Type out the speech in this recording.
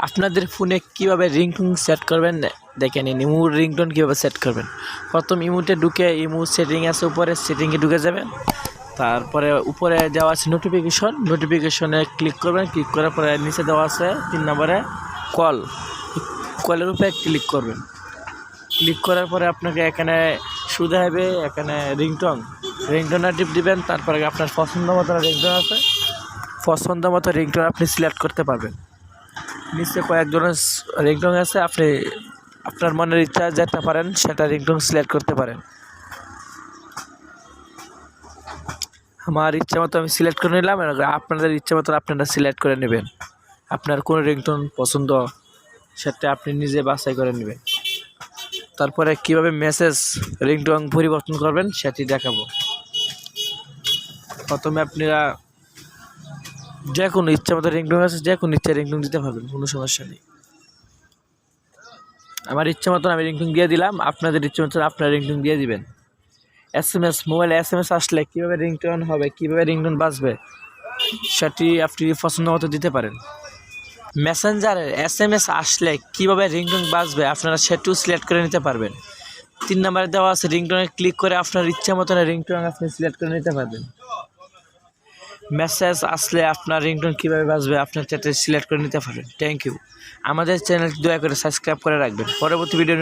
আপনাদের ফোনে কীভাবে রিংটোন সেট করবেন দেখে নিন। ইমোর রিংটোন কীভাবে সেট করবেন। প্রথম ইমোতে ঢুকে ইমো সেটিং আছে, উপরে সেটিংয়ে ঢুকে যাবেন। তারপরে উপরে দেওয়া আছে নোটিফিকেশনে ক্লিক করবেন। ক্লিক করার পরে নিচে দেওয়া আছে 3 নম্বরে কলের উপরে ক্লিক করবেন। ক্লিক করার পরে আপনাকে এখানে শো দেখাবে, এখানে রিংটোনে টিপ দিবেন। তারপরে আপনার পছন্দ মতো রিংটোন আছে, পছন্দ মতো রিংটোন আপনি সিলেক্ট করতে পারবেন। নিচে কয়েক ধরনের রিংটোন আছে, আপনি আপনার মনের ইচ্ছা যেটা পারেন সেটা রিংটোন সিলেক্ট করতে পারেন। আমার ইচ্ছা মতো আমি সিলেক্ট করে নিলাম, আপনাদের ইচ্ছা মতো আপনারা সিলেক্ট করে নেবেন। আপনার কোন রিংটোন পছন্দ সেটা আপনি নিজে বাছাই করে নেবেন। তারপরে কিভাবে মেসেজ রিংটোন পরিবর্তন করবেন সেটি দেখাবো। প্রথমে আপনারা যে কোনো ইচ্ছা মতো রিংটোন আছে, যে কোনো ইচ্ছা রিংটোন দিতে পারবেন, কোনো সমস্যা নেই। আমার ইচ্ছা মতন আমি রিংটোন দিয়ে দিলাম, আপনাদের ইচ্ছা মতন আপনারা রিংটোন দিয়ে দিবেন। মোবাইলে SMS আসলে কীভাবে রিংটোন হবে, কীভাবে রিংটোন বাজবে সেটি আপনি পছন্দ মতো দিতে পারেন। মেসেঞ্জারে SMS আসলে কীভাবে রিংটোন বাজবে আপনারা সেটিও সিলেক্ট করে নিতে পারবেন। 3 নম্বরে দেওয়া আছে রিংটোনে ক্লিক করে আপনার ইচ্ছা মতন রিংটোন আপনি সিলেক্ট করে নিতে পারবেন। মেসেজ আসলে আপনার রিংটোন কীভাবে বাজবে আপনার সেটা সিলেক্ট করে নিতে পারবেন। Thank you. আমাদের চ্যানেলটি দয়া করে সাবস্ক্রাইব করে রাখবেন। পরবর্তী ভিডিও